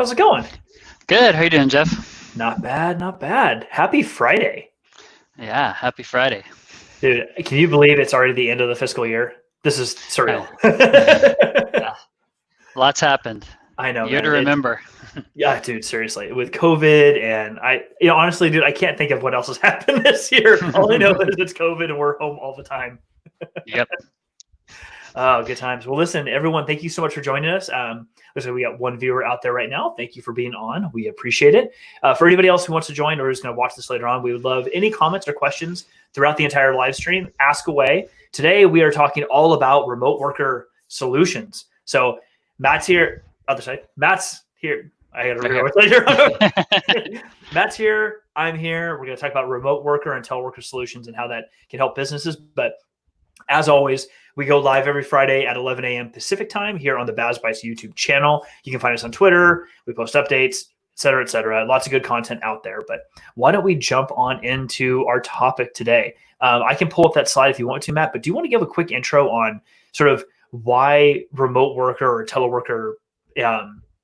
how's it going? Good. How you doing, Jeff? Not bad, not bad. Happy Friday. Yeah, happy Friday. Dude, can you believe it's already the end of the fiscal year? This is surreal. Yeah, lots happened. I know, Year to man. remember. Yeah, dude, seriously. With COVID and honestly, dude, I can't think of what else has happened this year. All I know is it's COVID and we're home all the time. Yep. Oh, good times. Well, listen, everyone, thank you so much for joining us. Looks like we got one viewer out there right now. Thank you for being on. We appreciate it. For anybody else who wants to join or is going to watch this later on, we would love any comments or questions throughout the entire live stream. Ask away. Today, we are talking all about remote worker solutions. So Matt's here. Other side. Matt's here. I got to read it. Matt's here. I'm here. We're going to talk about remote worker and teleworker solutions and how that can help businesses. But as always, we go live every Friday at 11 a.m. Pacific time here on the BAS Bytes YouTube channel. You can find us on Twitter. We post updates, et cetera, et cetera. Lots of good content out there. But why don't we jump on into our topic today? I can pull up that slide if you want to, Matt, but do you want to give a quick intro on sort of why remote worker or teleworker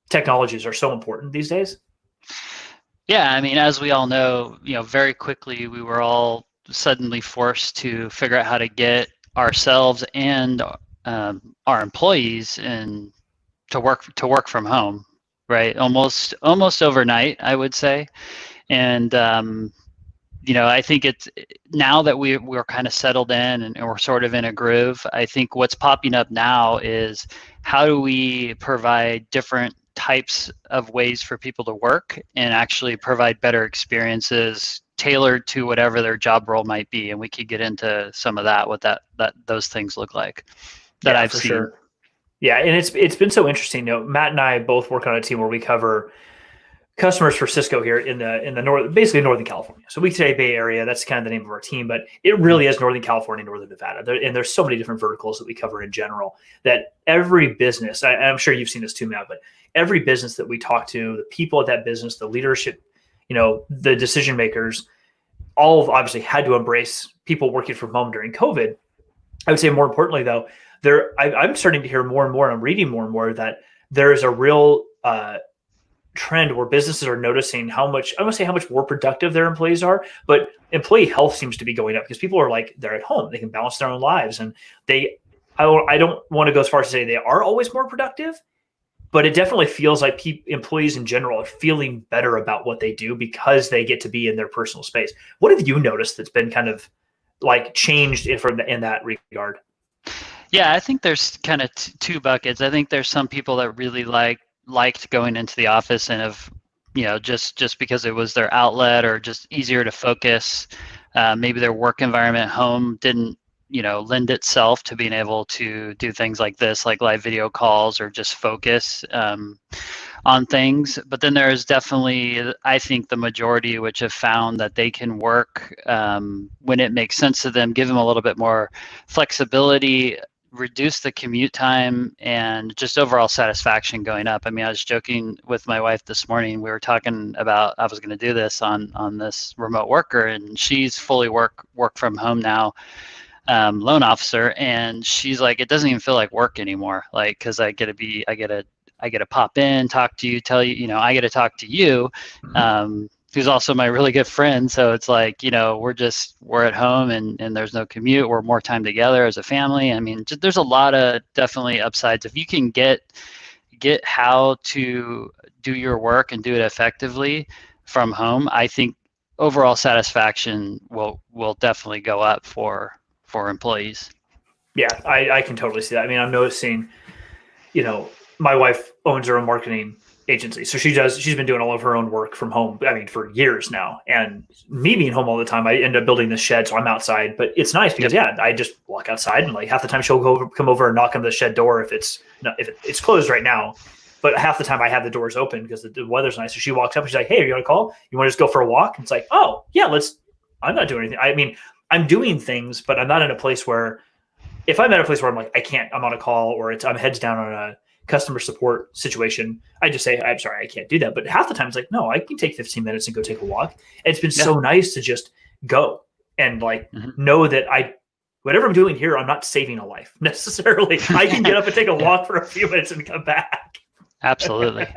technologies are so important these days? Yeah, I mean, as we all know, very quickly we were all suddenly forced to figure out how to get ourselves and our employees and to work from home, right? Almost overnight, I would say. And I think it's now that we're kind of settled in and we're sort of in a groove. I think what's popping up now is how do we provide different types of ways for people to work and actually provide better experiences tailored to whatever their job role might be. And we could get into some of that, what those things look like that I've seen. Sure. Yeah. And it's been so interesting. Matt and I both work on a team where we cover customers for Cisco here in the north, basically Northern California. So we say Bay Area, that's kind of the name of our team, but it really is Northern California, Northern Nevada. And there's so many different verticals that we cover in general that every business, I'm sure you've seen this too, Matt, but every business that we talk to, the people at that business, the leadership, the decision makers, all obviously had to embrace people working from home during COVID. I would say more importantly, though, I'm starting to hear more and more, I'm reading more and more that there is a real trend where businesses are noticing I want to say how much more productive their employees are, but employee health seems to be going up because people are like, they're at home, they can balance their own lives. And I don't want to go as far as to say they are always more productive, but it definitely feels like employees in general are feeling better about what they do because they get to be in their personal space. What have you noticed that's been kind of like changed in that regard? Yeah, I think there's kind of two buckets. I think there's some people that really liked going into the office and have, just because it was their outlet or just easier to focus. Maybe their work environment at home didn't lend itself to being able to do things like this, like live video calls or just focus on things. But then there's definitely, I think, the majority which have found that they can work when it makes sense to them, give them a little bit more flexibility, reduce the commute time, and just overall satisfaction going up. I mean, I was joking with my wife this morning. We were talking about I was going to do this on this remote worker, and she's fully work from home now. Loan officer, and she's like, it doesn't even feel like work anymore, like, because I get to pop in, talk to you, tell you, I get to talk to you, who's also my really good friend. So it's like, we're at home and there's no commute. We're more time together as a family. I mean, there's a lot of definitely upsides if you can get how to do your work and do it effectively from home. I think overall satisfaction will definitely go up for employees. Yeah, I can totally see that. I mean, I'm noticing, my wife owns her own marketing agency. So she's been doing all of her own work from home, I mean, for years now. And me being home all the time, I end up building this shed. So I'm outside, but it's nice because I just walk outside and like half the time she'll come over and knock on the shed door if it's closed right now. But half the time I have the doors open because the weather's nice. So she walks up and she's like, hey, are you want to call? You want to just go for a walk? And it's like, oh yeah, I'm not doing anything. I mean, I'm doing things, but I'm not in a place where if I'm at a place where I'm like, I'm on a call or I'm heads down on a customer support situation, I just say, I'm sorry, I can't do that. But half the time it's like, no, I can take 15 minutes and go take a walk. And it's been so nice to just go and know that whatever I'm doing here, I'm not saving a life necessarily. I can get up and take a walk for a few minutes and come back. Absolutely.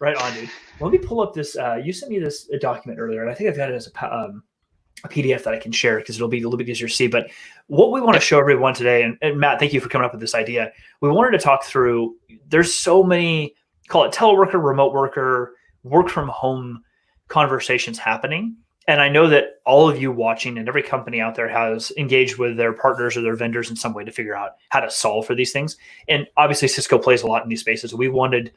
Right on, dude. Let me pull up this. You sent me this document earlier, and I think I've got it as a PDF that I can share because it'll be a little bit easier to see. But what we want to show everyone today, and Matt, thank you for coming up with this idea. We wanted to talk through, there's so many, call it teleworker, remote worker, work from home conversations happening. And I know that all of you watching and every company out there has engaged with their partners or their vendors in some way to figure out how to solve for these things. And obviously Cisco plays a lot in these spaces. We wanted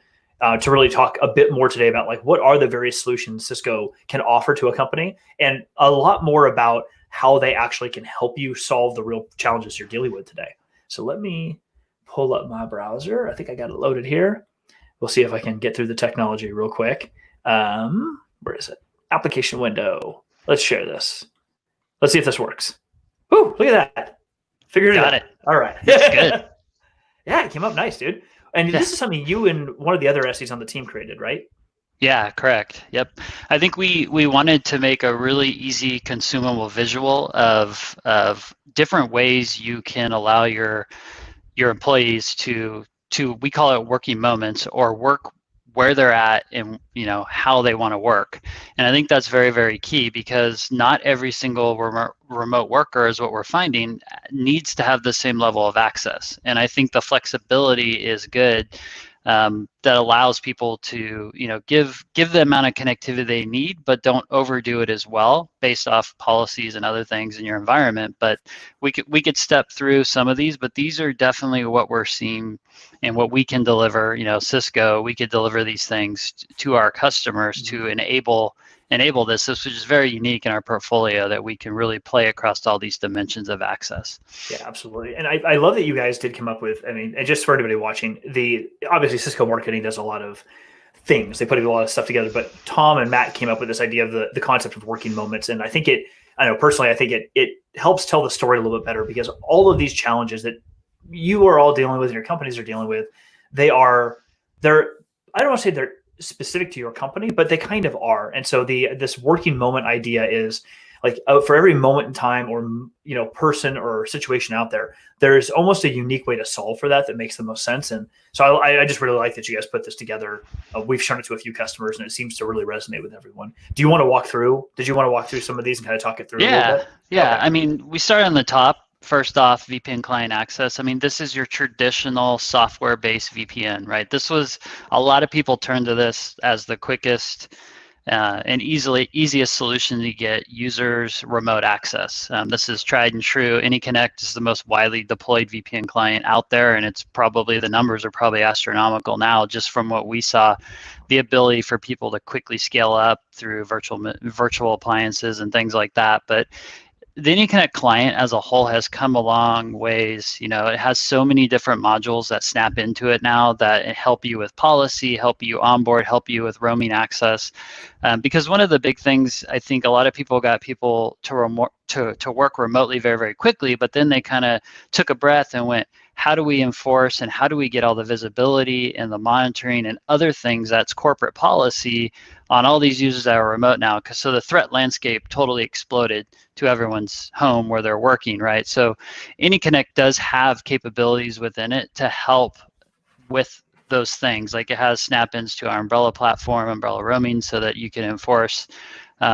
to really talk a bit more today about like what are the various solutions Cisco can offer to a company, and a lot more about how they actually can help you solve the real challenges you're dealing with today. So let me pull up my browser. I think I got it loaded here. We'll see if I can get through the technology real quick. Where is it? Application window. Let's share this. Let's see if this works. Ooh, look at that. Figured it out. Got it. All right. That's good. Yeah, it came up nice, dude. And this is something you and one of the other SEs on the team created, right? Yeah, correct. Yep. I think we wanted to make a really easy consumable visual of different ways you can allow your employees to we call it working moments, or work where they're at and how they want to work. And I think that's very, very key, because not every single remote worker, is what we're finding, needs to have the same level of access. And I think the flexibility is good, that allows people to give the amount of connectivity they need, but don't overdo it as well based off policies and other things in your environment. But we could step through some of these, but these are definitely what we're seeing and what we can deliver. Cisco, we could deliver these things to our customers to enable this, which is very unique in our portfolio, that we can really play across all these dimensions of access. Yeah, absolutely. And I love that you guys did come up with, and just for anybody watching, obviously Cisco marketing does a lot of things. They put a lot of stuff together, but Tom and Matt came up with this idea of the concept of working moments. And I think I know personally, I think it helps tell the story a little bit better, because all of these challenges that you are all dealing with and your companies are dealing with, they're I don't want to say they're specific to your company, but they kind of are. And so this working moment idea is like, for every moment in time or person or situation out there, there's almost a unique way to solve for that makes the most sense. And so I just really like that you guys put this together. We've shown it to a few customers, and it seems to really resonate with everyone. Did you want to walk through some of these and kind of talk it through a little bit? Yeah. Okay. I mean, we started on the top. First off, VPN client access. I mean, this is your traditional software-based VPN, right? A lot of people turn to this as the quickest and easiest solution to get users remote access. This is tried and true. AnyConnect is the most widely deployed VPN client out there, and the numbers are probably astronomical now, just from what we saw. The ability for people to quickly scale up through virtual appliances and things like that. But the AnyConnect client as a whole has come a long ways. It has so many different modules that snap into it now that help you with policy, help you onboard, help you with roaming access. Because one of the big things, I think a lot of people got people to work remotely very, very quickly, but then they kind of took a breath and went, how do we enforce and how do we get all the visibility and the monitoring and other things that's corporate policy on all these users that are remote now? So the threat landscape totally exploded to everyone's home where they're working, right? So AnyConnect does have capabilities within it to help with those things. Like, it has snap-ins to our Umbrella platform, Umbrella roaming, so that you can enforce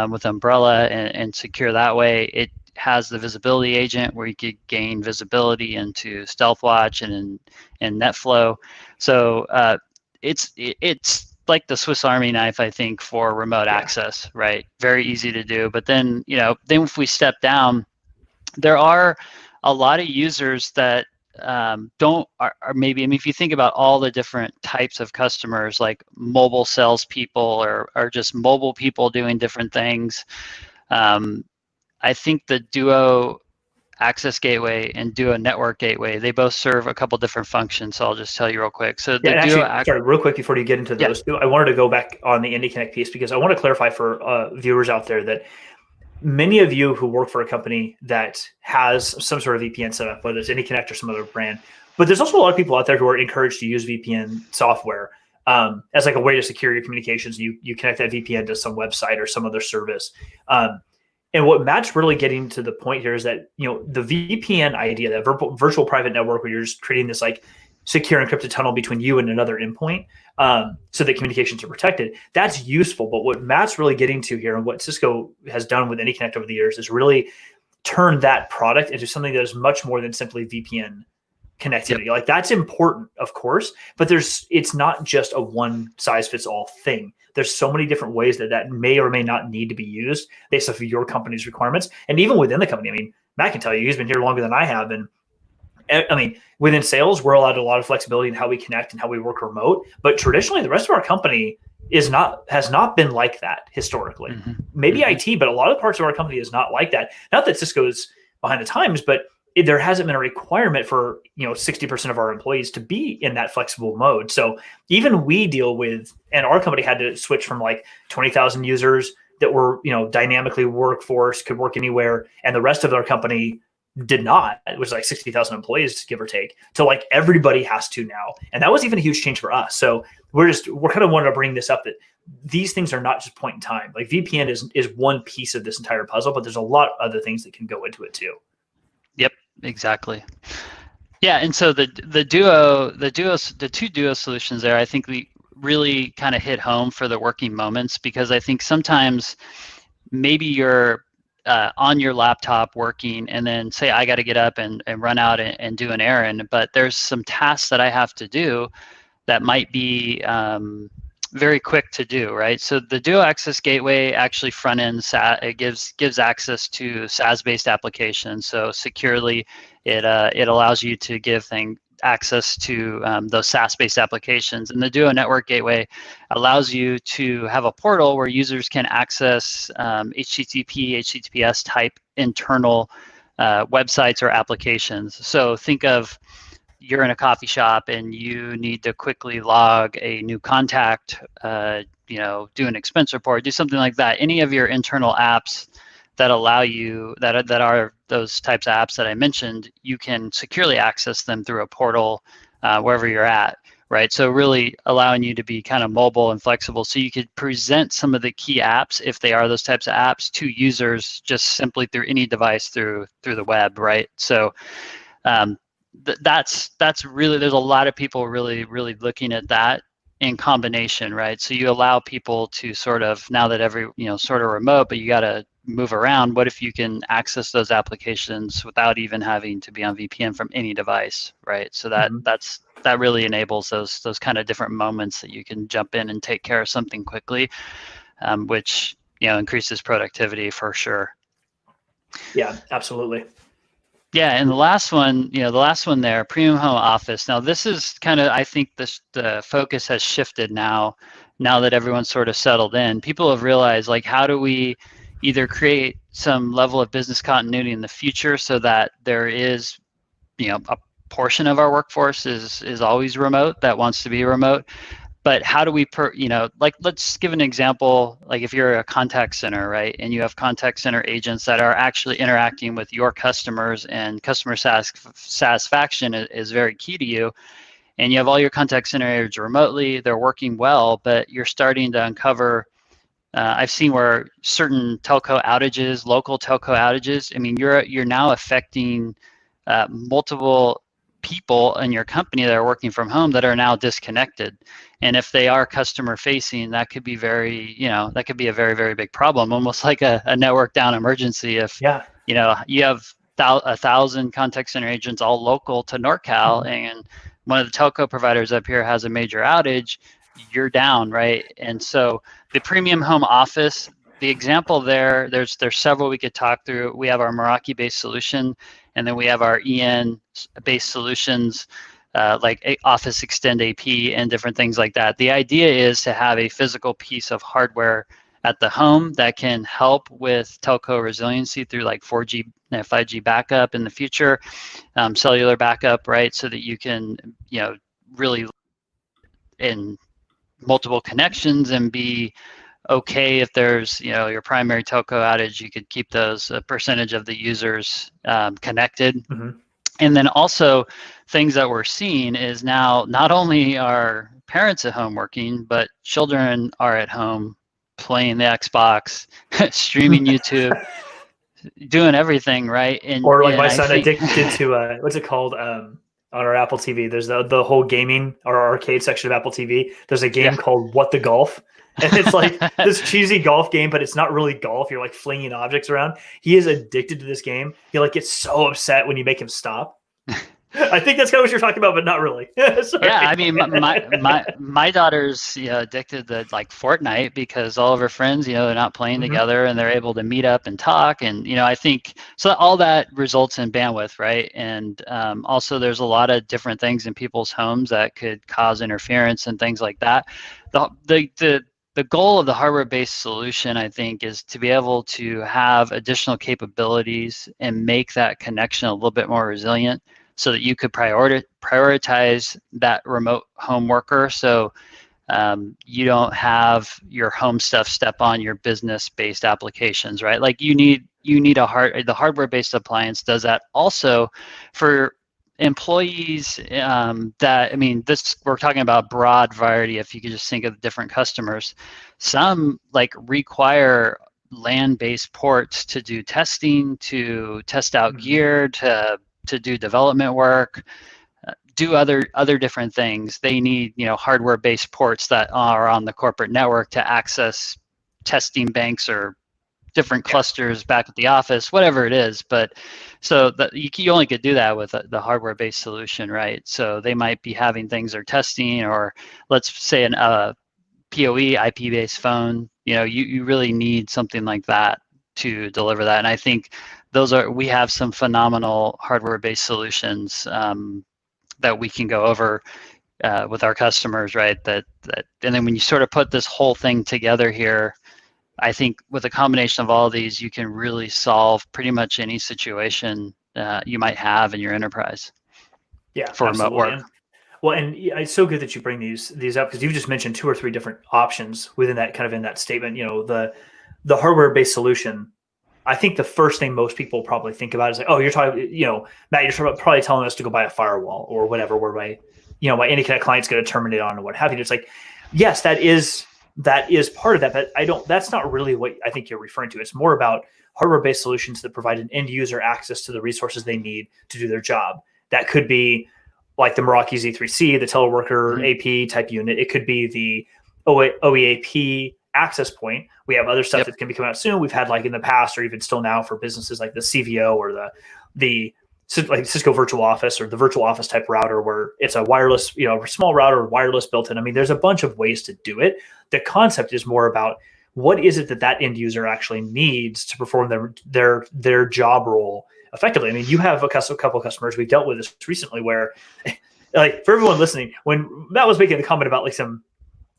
with Umbrella and secure that way. It has the visibility agent where you could gain visibility into StealthWatch and NetFlow. So it's like the Swiss Army knife, I think, for remote access, right? Very easy to do. But then, then if we step down, there are a lot of users that maybe, I mean, if you think about all the different types of customers, like mobile salespeople or just mobile people doing different things, I think the Duo Access Gateway and Duo Network Gateway, they both serve a couple different functions. So I'll just tell you real quick. So sorry, real quick before you get into those two, I wanted to go back on the AnyConnect piece, because I want to clarify for viewers out there that many of you who work for a company that has some sort of VPN setup, whether it's AnyConnect or some other brand, but there's also a lot of people out there who are encouraged to use VPN software as like a way to secure your communications. You connect that VPN to some website or some other service. And what Matt's really getting to the point here is that, the VPN idea, that virtual private network, where you're just creating this like secure encrypted tunnel between you and another endpoint, so that communications are protected. That's useful. But what Matt's really getting to here, and what Cisco has done with AnyConnect over the years, is really turn that product into something that is much more than simply VPN connectivity. Yep. Like that's important, of course, but it's not just a one size fits all thing. There's so many different ways that may or may not need to be used based off of your company's requirements. And even within the company, I mean, Matt can tell you, he's been here longer than I have. And I mean, within sales, we're allowed a lot of flexibility in how we connect and how we work remote. But traditionally, the rest of our company has not been like that historically. Mm-hmm. Maybe mm-hmm. IT, but a lot of parts of our company is not like that. Not that Cisco is behind the times, but there hasn't been a requirement for 60% of our employees to be in that flexible mode. So even we deal with, and our company had to switch from like 20,000 users that were dynamically workforce, could work anywhere, and the rest of our company did not. It was like 60,000 employees, give or take, to like everybody has to now. And that was even a huge change for us. So we're kind of wanting to bring this up, that these things are not just point in time. Like VPN is one piece of this entire puzzle, but there's a lot of other things that can go into it too. Yep, exactly. Yeah, and so the two Duo solutions there, I think we really kind of hit home for the working moments, because I think sometimes maybe you're on your laptop working, and then say I got to get up and run out and do an errand, but there's some tasks that I have to do that might be very quick to do, right? So the Duo Access Gateway actually front end it gives access to SaaS-based applications. So securely, it allows you to give access to those SaaS-based applications. And the Duo Network Gateway allows you to have a portal where users can access HTTP, HTTPS type internal websites or applications. So think of, you're in a coffee shop and you need to quickly log a new contact, do an expense report, do something like that. Any of your internal apps that allow you, that are those types of apps that I mentioned, you can securely access them through a portal wherever you're at, right? So really allowing you to be kind of mobile and flexible, so you could present some of the key apps, if they are those types of apps, to users just simply through any device through the web, right? So that's really, there's a lot of people really looking at that in combination, right? So you allow people to sort of, now that sort of remote, but you got to move around. What if you can access those applications without even having to be on VPN from any device, right? So that mm-hmm. that really enables those kind of different moments that you can jump in and take care of something quickly, which increases productivity for sure. Yeah, absolutely. Yeah, and the last one there, Premium Home Office. Now this is kind of, I think the focus has shifted now that everyone's sort of settled in. People have realized, like, how do we either create some level of business continuity in the future so that there is, a portion of our workforce is always remote, that wants to be remote. But how do we, like, let's give an example, like if you're a contact center, right, and you have contact center agents that are actually interacting with your customers, and customer satisfaction is very key to you, and you have all your contact center agents remotely, they're working well, but you're starting to uncover, I've seen where certain telco outages, local telco outages, I mean, you're now affecting multiple people in your company that are working from home that are now disconnected. And if they are customer facing, that could be that could be a very, very big problem, almost like a network down emergency. If you have 1,000 contact center agents all local to NorCal, mm-hmm. and one of the telco providers up here has a major outage, you're down, right? And so the Premium Home Office, the example there's several we could talk through. We have our Meraki-based solution, and then we have our EN-based solutions, like Office Extend AP and different things like that. The idea is to have a physical piece of hardware at the home that can help with telco resiliency through like 4G, 5G backup in the future, cellular backup, right? So that you can, really in multiple connections and be okay if there's, your primary telco outage, you could keep those percentage of the users connected. Mm-hmm. And then also things that we're seeing is now not only are parents at home working, but children are at home playing the Xbox, streaming YouTube, doing everything, right? Or like my son addicted to what's it called? on our Apple TV. There's the whole gaming or arcade section of Apple TV. There's a game Yeah. called What the Golf. And it's like this cheesy golf game, but it's not really golf. You're like flinging objects around. He is addicted to this game. He like gets so upset when you make him stop. I think that's kind of what you're talking about, but not really. Yeah, I mean, my daughter's addicted to like Fortnite because all of her friends, they're not playing together and they're able to meet up and talk. And I think so. All that results in bandwidth, right? And also, there's a lot of different things in people's homes that could cause interference and things like that. The goal of the hardware-based solution, I think, is to be able to have additional capabilities and make that connection a little bit more resilient, so that you could prioritize that remote home worker, so you don't have your home stuff step on your business-based applications, right? Like you need the hardware-based appliance does that also for employees. We're talking about broad variety. If you could just think of different customers, some like require LAN-based ports to do testing, to test out gear, to do development work, do other different things. They need hardware-based ports that are on the corporate network to access testing banks or different clusters back at the office, whatever it is. But so that you only could do that with the hardware-based solution, right? So they might be having things they're testing, or let's say a PoE IP-based phone. You really need something like that to deliver that. And I think we have some phenomenal hardware-based solutions that we can go over with our customers, right? And then when you sort of put this whole thing together here, I think with a combination of all these, you can really solve pretty much any situation you might have in your enterprise. Yeah, for remote work. And it's so good that you bring these up, because you've just mentioned 2 or 3 different options within that kind of in that statement. The hardware-based solution. I think the first thing most people probably think about is like, oh, you're talking, Matt, you're probably telling us to go buy a firewall or whatever, where my AnyConnect client's going to terminate on or what have you. It's like, yes, that is part of that, but that's not really what I think you're referring to. It's more about hardware-based solutions that provide an end user access to the resources they need to do their job. That could be like the Meraki Z3C, the teleworker AP type unit. It could be the OEAP access point. We have other stuff that's going to be coming out soon. We've had like in the past, or even still now, for businesses like the CVO or the like Cisco Virtual Office or the Virtual Office type router, where it's a wireless, small router, wireless built in. I mean, there's a bunch of ways to do it. The concept is more about what is it that end user actually needs to perform their job role effectively. I mean, you have a couple of customers, we've dealt with this recently, where like, for everyone listening, when Matt was making the comment about like some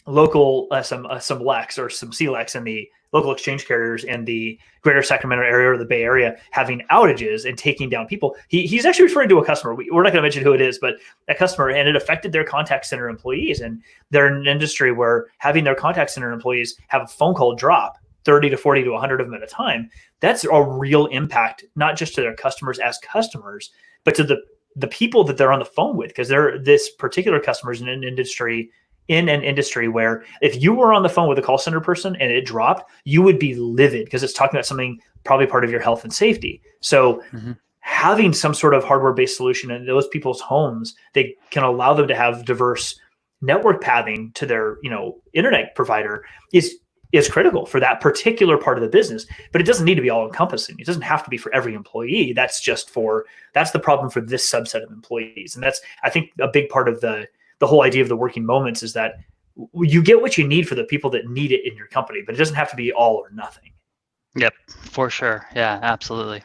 local some LECs or some CLECs in the local exchange carriers in the greater Sacramento area or the Bay Area having outages and taking down people, he's actually referring to a customer. We're not going to mention who it is, but a customer, and it affected their contact center employees. And they're in an industry where having their contact center employees have a phone call drop 30 to 40 to 100 of them at a time, that's a real impact, not just to their customers as customers, but to the people that they're on the phone with, because this particular customer is in an industry where if you were on the phone with a call center person and it dropped, you would be livid, because it's talking about something probably part of your health and safety. So having some sort of hardware-based solution in those people's homes, they can allow them to have diverse network pathing to their internet provider is critical for that particular part of the business. But it doesn't need to be all encompassing. It doesn't have to be for every employee. That's the problem for this subset of employees. And that's, I think, a big part of the whole idea of the working moments, is that you get what you need for the people that need it in your company, but it doesn't have to be all or nothing. Yep, for sure. Yeah, absolutely.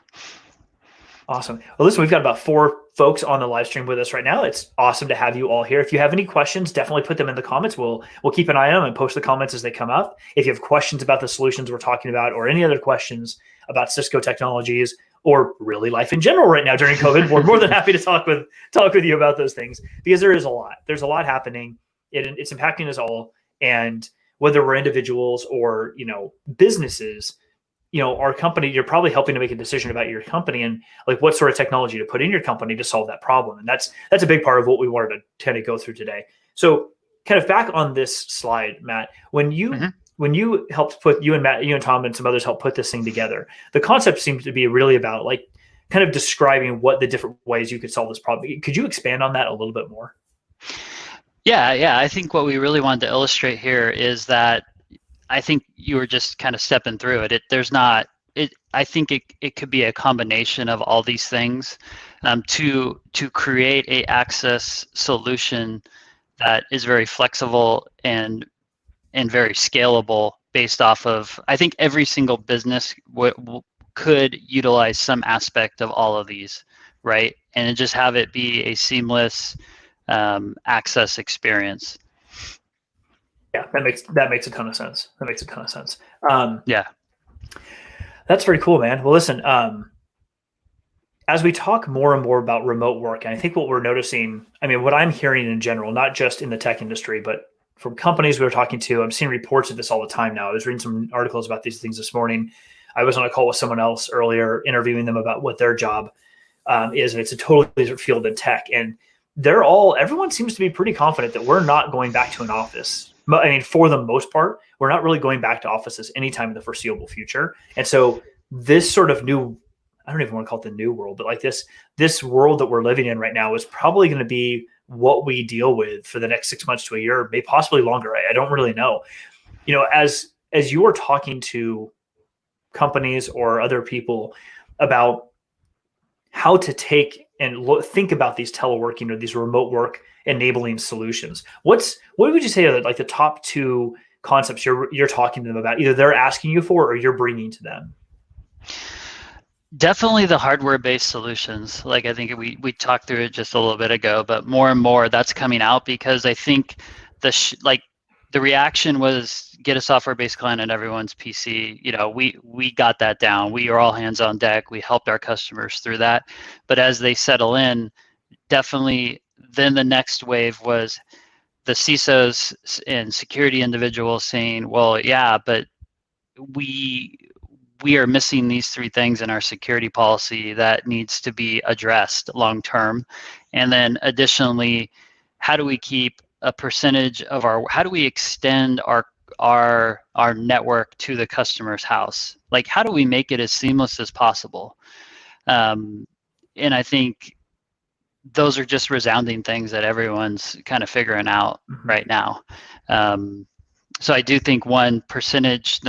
Awesome. Well, listen, we've got about 4 folks on the live stream with us right now. It's awesome to have you all here. If you have any questions, definitely put them in the comments. We'll keep an eye on them and post the comments as they come up. If you have questions about the solutions we're talking about, or any other questions about Cisco technologies, or really life in general right now during COVID, we're more than happy to talk with you about those things, because there's a lot happening. It's impacting us all. And whether we're individuals or, businesses, our company, you're probably helping to make a decision about your company and like what sort of technology to put in your company to solve that problem. And that's a big part of what we wanted to kind of go through today. So kind of back on this slide, Matt, when you helped put, you and Matt, you and Tom and some others helped put this thing together, the concept seems to be really about like kind of describing what the different ways you could solve this problem. Could you expand on that a little bit more? Yeah. I think what we really wanted to illustrate here is that I think you were just kind of stepping through it. I think it could be a combination of all these things to create a access solution that is very flexible and very scalable based off of, I think every single business could utilize some aspect of all of these, right? And just have it be a seamless access experience. Yeah, that makes a ton of sense. Yeah. That's very cool, man. Well, listen, as we talk more and more about remote work, and I think what we're noticing, I mean, what I'm hearing in general, not just in the tech industry, but from companies we were talking to, I'm seeing reports of this all the time now. I was reading some articles about these things this morning. I was on a call with someone else earlier, interviewing them about what their job is, and it's a totally different field in tech. And everyone seems to be pretty confident that we're not going back to an office. I mean, for the most part, we're not really going back to offices anytime in the foreseeable future. And so this sort of new, I don't even want to call it the new world, but like this world that we're living in right now is probably going to be what we deal with for the next 6 months to a year, maybe possibly longer. I don't really know. You know, as you are talking to companies or other people about how to take and think about these teleworking or these remote work enabling solutions, what would you say are like the top two concepts you're talking to them about, either they're asking you for or you're bringing to them? Definitely the hardware-based solutions. Like I think we talked through it just a little bit ago, but more and more that's coming out because I think the reaction was get a software-based client on everyone's PC. You know, we got that down. We are all hands on deck. We helped our customers through that. But as they settle in, definitely then the next wave was the CISOs and security individuals saying, well, yeah, but we are missing these three things in our security policy that needs to be addressed long term. And then additionally, how do we keep a percentage of how do we extend our network to the customer's house? Like, how do we make it as seamless as possible? And I think those are just resounding things that everyone's kind of figuring out right now. So I do think one percentage,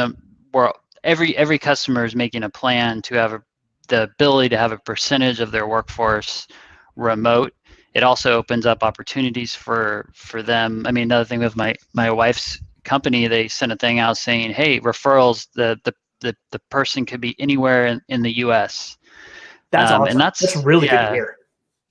where every customer is making a plan to have the ability to have a percentage of their workforce remote. It also opens up opportunities for them. I mean, another thing with my wife's company, they sent a thing out saying, hey, referrals, the person could be anywhere in the US. That's awesome. And that's really good to hear.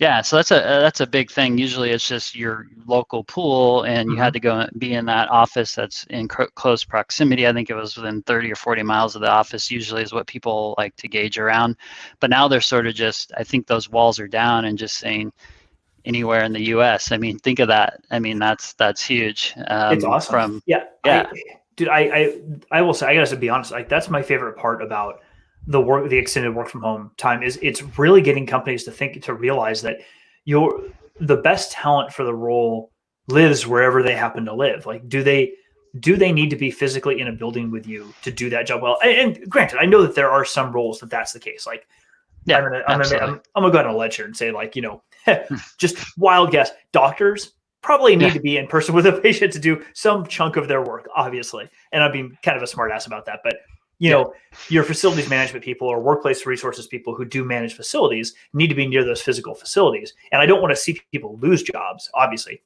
Yeah, so that's a big thing. Usually it's just your local pool and you had to go and be in that office that's in close proximity. I think it was within 30 or 40 miles of the office usually is what people like to gauge around. But now they're sort of just, I think those walls are down and just saying anywhere in the US. I mean, think of that. I mean, that's huge. It's awesome. Yeah. I will say, I gotta be honest, like that's my favorite part about the extended work from home time is it's really getting companies to realize that the best talent for the role lives wherever they happen to live. Like, do they need to be physically in a building with you to do that job well? And granted, I know that there are some roles that's the case. Like, yeah, I'm gonna go on a ledge here and say, like, you know, just wild guess. Doctors probably need to be in person with a patient to do some chunk of their work, obviously. And I'm being kind of a smart ass about that, but you know, your facilities management people or workplace resources people who do manage facilities need to be near those physical facilities. And I don't want to see people lose jobs, obviously.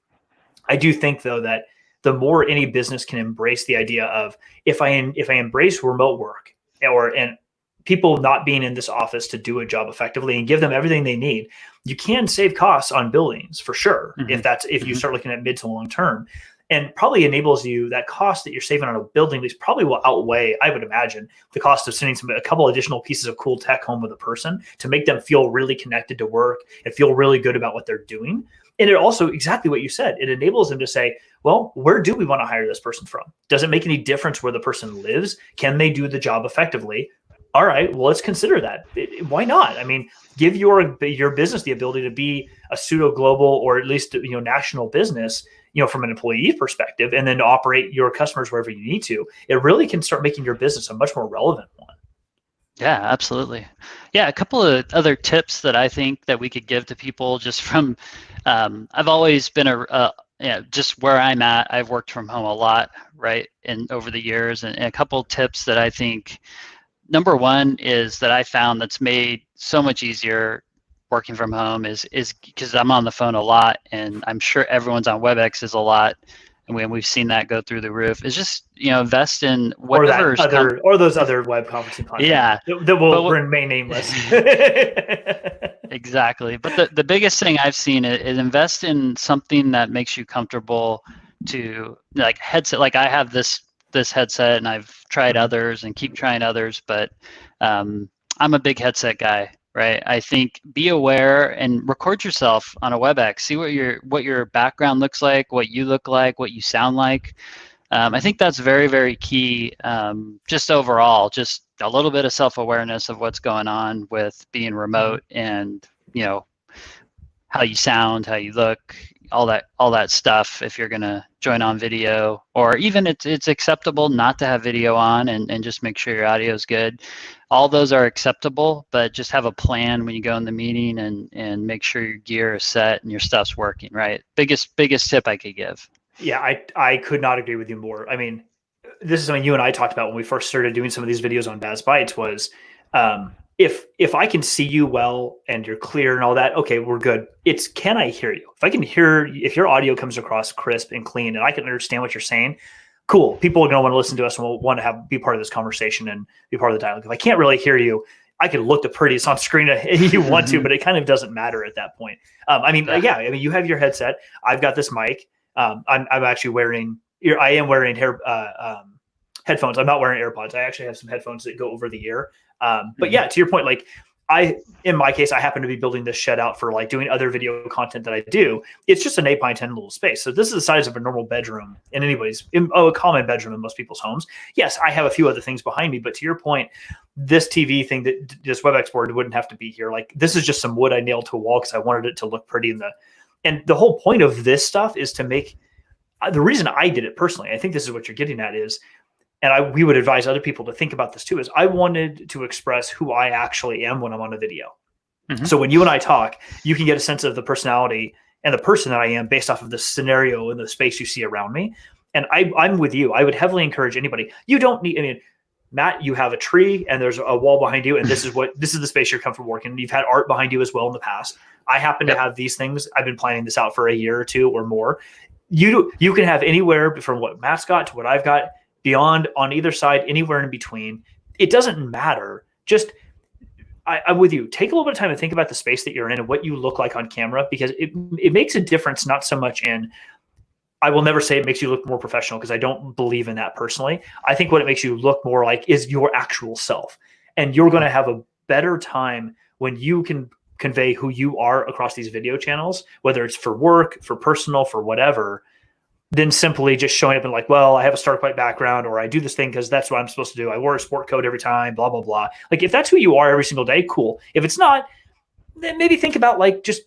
I do think, though, that the more any business can embrace the idea of if I embrace remote work and people not being in this office to do a job effectively and give them everything they need, you can save costs on buildings for sure. If you start looking at mid to long term. And probably enables you, that cost that you're saving on a building lease probably will outweigh, I would imagine, the cost of sending a couple additional pieces of cool tech home with a person to make them feel really connected to work and feel really good about what they're doing. And it also, exactly what you said, it enables them to say, well, where do we want to hire this person from? Does it make any difference where the person lives? Can they do the job effectively? All right, well, let's consider that. Why not? I mean, give your business the ability to be a pseudo global or at least, you know, national business, you know, from an employee perspective, and then operate your customers wherever you need to. It really can start making your business a much more relevant one. Yeah, absolutely. Yeah, a couple of other tips that I think that we could give to people just from, I've always been just where I'm at, I've worked from home a lot, right? And over the years, and a couple tips that I think, number one is that I found that's made so much easier working from home is because I'm on the phone a lot, and I'm sure everyone's on WebEx a lot, and we've seen that go through the roof. Is just invest in Or that whatever's other, or those other web conferencing platforms yeah, that will but remain nameless. exactly. But the biggest thing I've seen is invest in something that makes you comfortable to like headset. Like I have this headset and I've tried others and keep trying others, but I'm a big headset guy, right? I think be aware and record yourself on a WebEx. See what your background looks like, what you look like, what you sound like. I think that's very, very key. Just overall, just a little bit of self-awareness of what's going on with being remote, and how you sound, how you look, all that stuff. If you're gonna join on video, or even it's acceptable not to have video on, and just make sure your audio is good. All those are acceptable, but just have a plan when you go in the meeting, and make sure your gear is set and your stuff's working, right? Biggest tip I could give. Yeah, I could not agree with you more. I mean, this is something you and I talked about when we first started doing some of these videos on BAS Bytes was, if I can see you well and you're clear and all that, okay, we're good. It's, can I hear you? If I can hear, if your audio comes across crisp and clean and I can understand what you're saying, cool. People are going to want to listen to us and will want to be part of this conversation and be part of the dialogue. If I can't really hear you, I can look the prettiest on screen if you want to, but it kind of doesn't matter at that point. I mean, you have your headset. I've got this mic. I'm actually wearing, I am wearing headphones. I'm not wearing AirPods. I actually have some headphones that go over the ear. But yeah, to your point, like in my case, I happen to be building this shed out for like doing other video content that I do. It's just an 8x10 little space. So this is the size of a normal bedroom a common bedroom in most people's homes. Yes, I have a few other things behind me, but to your point, this TV thing, that this WebEx board wouldn't have to be here. Like this is just some wood I nailed to a wall because I wanted it to look pretty and the whole point of this stuff is to make, the reason I did it personally, I think this is what you're getting at is, and we would advise other people to think about this too, is I wanted to express who I actually am when I'm on a video. Mm-hmm. So when you and I talk, you can get a sense of the personality and the person that I am based off of the scenario and the space you see around me. And I'm with you. I would heavily encourage anybody. You don't need, I mean, Matt, you have a tree and there's a wall behind you, and this is the space you're comfortable working. You've had art behind you as well in the past. I happen to have these things. I've been planning this out for a year or two or more. You can have anywhere from what Matt's got to what I've got, beyond, on either side, anywhere in between. It doesn't matter. Just I'm with you. Take a little bit of time to think about the space that you're in and what you look like on camera, because it makes a difference, not so much in, I will never say it makes you look more professional because I don't believe in that personally. I think what it makes you look more like is your actual self. And you're going to have a better time when you can convey who you are across these video channels, whether it's for work, for personal, for whatever, than simply just showing up and like, well, I have a Stark White background, or I do this thing because that's what I'm supposed to do. I wore a sport coat every time, blah, blah, blah. Like if that's who you are every single day, cool. If it's not, then maybe think about like just,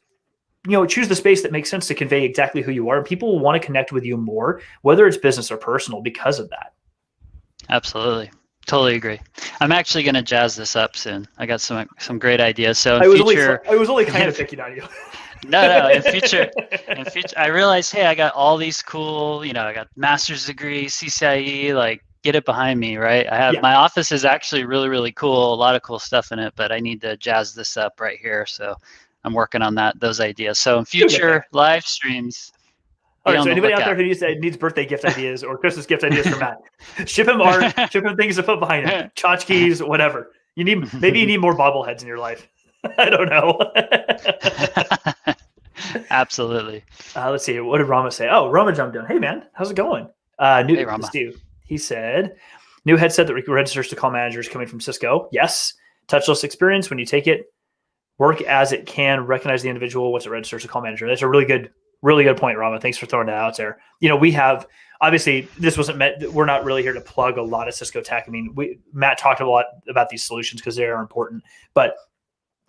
choose the space that makes sense to convey exactly who you are. And people will want to connect with you more, whether it's business or personal, because of that. Absolutely. Totally agree. I'm actually going to jazz this up soon. I got some great ideas. So I was only kind of picking on you. No. In future, I realized, hey, I got all these cool, I got master's degree, CCIE, like get it behind me, right? My office is actually really, really cool. A lot of cool stuff in it, but I need to jazz this up right here. So I'm working on those ideas. So in future live streams. All right, so anybody out there who needs birthday gift ideas or Christmas gift ideas for Matt, ship him art, ship him things to put behind him, tchotchkes, whatever. Maybe you need more bobbleheads in your life. I don't know. Absolutely. Let's see. What did Rama say? Oh, Rama jumped in. Hey, man, how's it going? Hey, Rama. He said, new headset that registers to call managers coming from Cisco. Yes. Touchless experience. When you take it, work as it can, recognize the individual once it registers to call manager. That's a really good point, Rama. Thanks for throwing that out there. We have, obviously, this wasn't meant, we're not really here to plug a lot of Cisco tech. I mean, Matt talked a lot about these solutions because they are important, but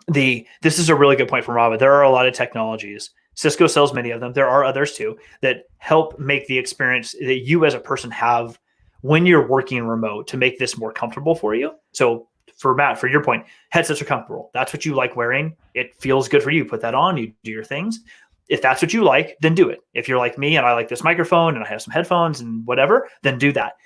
this is a really good point from Rama. There are a lot of technologies. Cisco sells many of them. There are others too that help make the experience that you as a person have when you're working remote to make this more comfortable for you. So for Matt, for your point, headsets are comfortable. That's what you like wearing. It feels good for you. Put that on, you do your things. If that's what you like, then do it. If you're like me and I like this microphone and I have some headphones and whatever, then do that.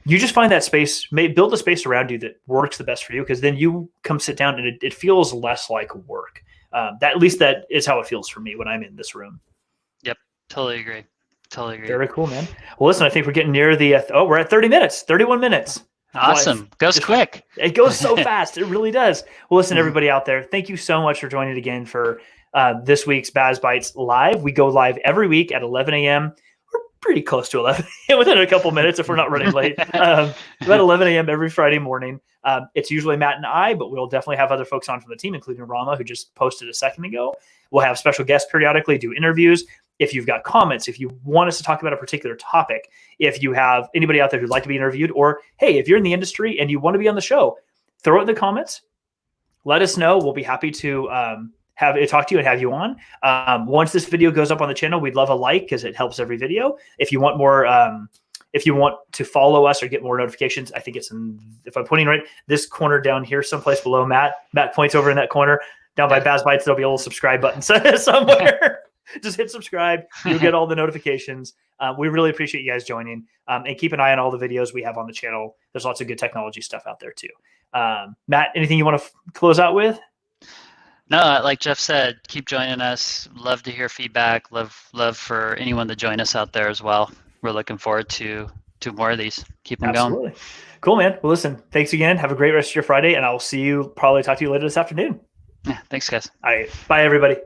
You just find that space, build a space around you that works the best for you, because then you come sit down and it feels less like work. At least that is how it feels for me when I'm in this room. Yep, totally agree. Very cool, man. Well, listen, I think we're getting near the, we're at 30 minutes, 31 minutes. Awesome. Goes quick. It goes so fast. It really does. Well, listen, everybody out there, thank you so much for joining again for this week's BAS Bytes Live. We go live every week at 11 a.m. We're pretty close to 11 within a couple minutes if we're not running late. About 11 a.m. every Friday morning. It's usually Matt and I, but we'll definitely have other folks on from the team, including Rama, who just posted a second ago. We'll have special guests periodically, do interviews. If you've got comments, if you want us to talk about a particular topic, if you have anybody out there who'd like to be interviewed, or hey, if you're in the industry and you want to be on the show, throw it in the comments. Let us know. We'll be happy to talk to you and have you on. Once this video goes up on the channel, we'd love a like because it helps every video. If you want more, if you want to follow us or get more notifications, I think it's if I'm pointing right, this corner down here, someplace below Matt. Matt points over in that corner down by BAS Bytes. There'll be a little subscribe button somewhere. Just hit subscribe. You'll get all the notifications. We really appreciate you guys joining, and keep an eye on all the videos we have on the channel. There's lots of good technology stuff out there too. Matt, anything you want to close out with? No, like Jeff said, keep joining us. Love to hear feedback. Love for anyone to join us out there as well. We're looking forward to more of these. Keep them going. Cool, man. Well, listen, thanks again. Have a great rest of your Friday, and I'll talk to you later this afternoon. Yeah, thanks, guys. All right. Bye, everybody.